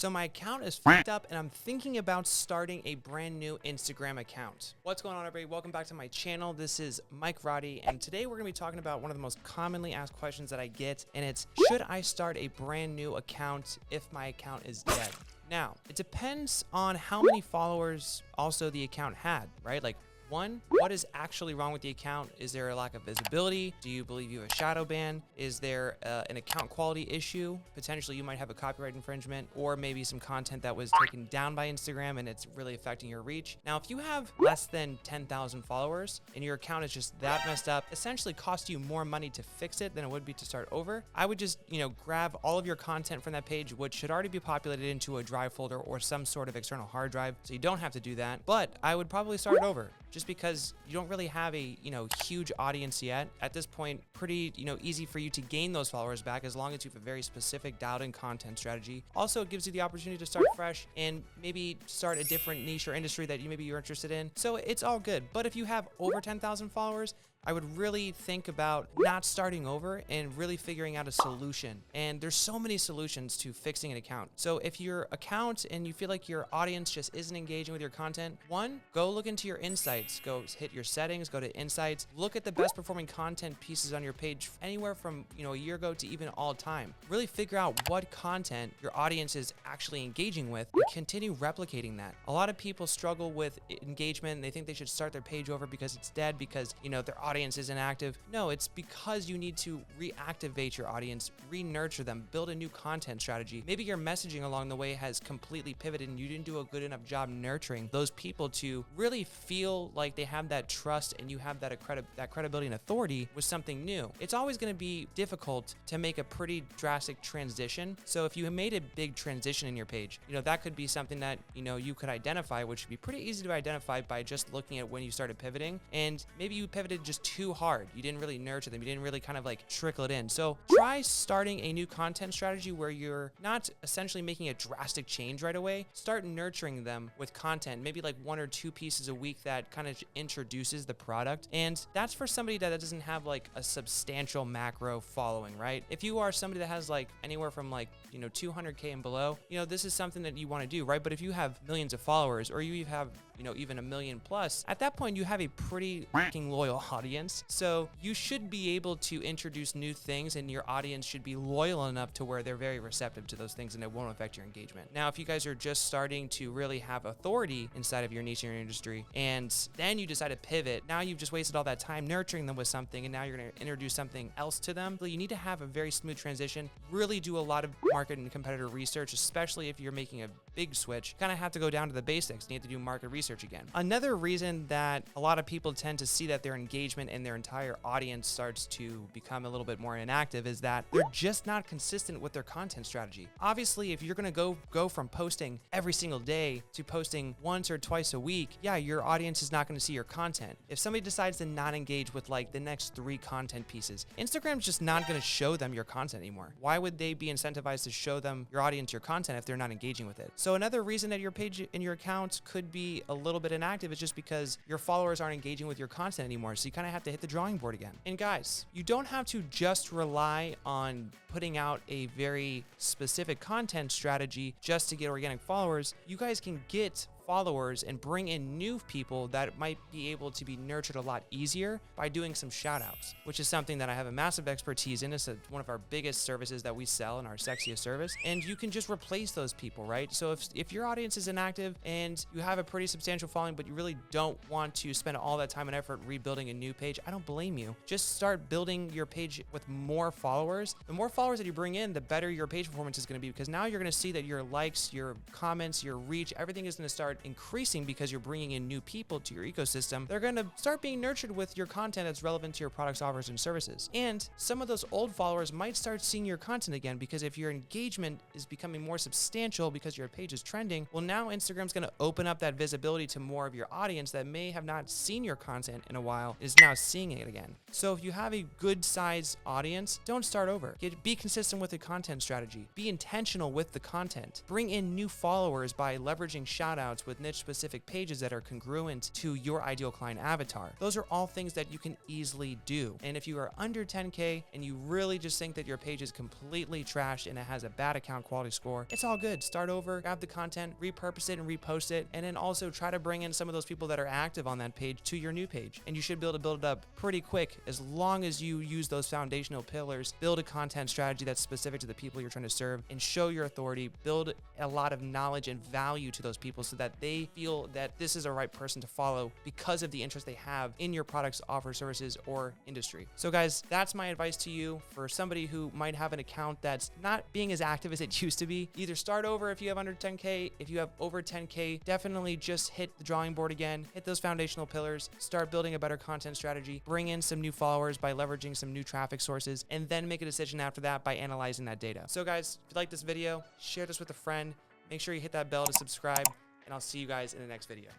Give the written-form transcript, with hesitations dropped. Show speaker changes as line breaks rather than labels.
So my account is fucked up and I'm thinking about starting a brand new Instagram account. What's going on, everybody? Welcome back to my channel. This is Mike Roddy, and today we're gonna be talking about one of the most commonly asked questions that I get, and it's, should I start a brand new account if my account is dead? Now, it depends on how many followers also the account had, right? Like, one, what is actually wrong with the account? Is there a lack of visibility? Do you believe you have a shadow ban? Is there an account quality issue? Potentially you might have a copyright infringement, or maybe some content that was taken down by Instagram and it's really affecting your reach. Now, if you have less than 10,000 followers and your account is just that messed up, essentially cost you more money to fix it than it would be to start over. I would just, grab all of your content from that page, which should already be populated into a drive folder or some sort of external hard drive. So you don't have to do that, but I would probably start over, just because you don't really have a huge audience yet. At this point, pretty easy for you to gain those followers back as long as you have a very specific dialed-in content strategy. Also, it gives you the opportunity to start fresh and maybe start a different niche or industry that you're interested in. So it's all good. But if you have over 10,000 followers, I would really think about not starting over and really figuring out a solution. And there's so many solutions to fixing an account. So if your account and you feel like your audience just isn't engaging with your content, one, go look into your insights. Go hit your settings, go to insights, look at the best performing content pieces on your page anywhere from a year ago to even all time. Really figure out what content your audience is actually engaging with and continue replicating that. A lot of people struggle with engagement and they think they should start their page over because it's dead, because their audience isn't active. No, it's because you need to reactivate your audience, re-nurture them, build a new content strategy. Maybe your messaging along the way has completely pivoted and you didn't do a good enough job nurturing those people to really feel like they have that trust and you have that credibility and authority with something new. It's always going to be difficult to make a pretty drastic transition. So if you made a big transition in your page, that could be something that you could identify, which would be pretty easy to identify by just looking at when you started pivoting. And maybe you pivoted just too hard. You didn't really nurture them. You didn't really kind of like trickle it in. So try starting a new content strategy where you're not essentially making a drastic change right away. Start nurturing them with content, maybe like 1 or 2 pieces a week that kind of introduces the product. And that's for somebody that doesn't have like a substantial macro following, right? If you are somebody that has like anywhere from like 200K and below, this is something that you want to do, right? But if you have millions of followers, or you have even 1 million plus, at that point you have a pretty fucking loyal audience. So you should be able to introduce new things and your audience should be loyal enough to where they're very receptive to those things and it won't affect your engagement. Now, if you guys are just starting to really have authority inside of your niche and your industry, and then you decide to pivot, now you've just wasted all that time nurturing them with something and now you're going to introduce something else to them. So you need to have a very smooth transition, really do a lot of market and competitor research, especially if you're making a big switch. Kind of have to go down to the basics. You have to do market research again. Another reason that a lot of people tend to see that their engagement and their entire audience starts to become a little bit more inactive is that they're just not consistent with their content strategy. Obviously, if you're going to go from posting every single day to posting once or twice a week, yeah, your audience is not going to see your content. If somebody decides to not engage with like the next 3 content pieces, Instagram's just not going to show them your content anymore. Why would they be incentivized to show them, your audience, your content if they're not engaging with it? So another reason that your page and your account could be a little bit inactive is just because your followers aren't engaging with your content anymore. So you kind of have to hit the drawing board again. And guys, you don't have to just rely on putting out a very specific content strategy just to get organic followers. You guys can get followers and bring in new people that might be able to be nurtured a lot easier by doing some shout outs, which is something that I have a massive expertise in. It's one of our biggest services that we sell in our sexiest service. And you can just replace those people, right? So if your audience is inactive and you have a pretty substantial following, but you really don't want to spend all that time and effort rebuilding a new page, I don't blame you. Just start building your page with more followers. The more followers that you bring in, the better your page performance is going to be, because now you're going to see that your likes, your comments, your reach, everything is going to start increasing because you're bringing in new people to your ecosystem. They're going to start being nurtured with your content that's relevant to your products, offers, and services. And some of those old followers might start seeing your content again, because if your engagement is becoming more substantial because your page is trending, well, now Instagram's going to open up that visibility to more of your audience that may have not seen your content in a while, is now seeing it again. So if you have a good size audience, don't start over. Be consistent with the content strategy. Be intentional with the content. Bring in new followers by leveraging shout outs posts with niche specific pages that are congruent to your ideal client avatar. Those are all things that you can easily do. And if you are under 10K and you really just think that your page is completely trashed and it has a bad account quality score, it's all good. Start over, grab the content, repurpose it and repost it, and then also try to bring in some of those people that are active on that page to your new page. And you should be able to build it up pretty quick as long as you use those foundational pillars, build a content strategy that's specific to the people you're trying to serve, and show your authority, build a lot of knowledge and value to those people so that they feel that this is a right person to follow because of the interest they have in your products, offers, services, or industry. So guys, that's my advice to you for somebody who might have an account that's not being as active as it used to be. Either start over if you have under 10K. If you have over 10K, definitely just hit the drawing board again, hit those foundational pillars, start building a better content strategy, bring in some new followers by leveraging some new traffic sources, and then make a decision after that by analyzing that data. So guys, if you like this video, share this with a friend, make sure you hit that bell to subscribe, and I'll see you guys in the next video.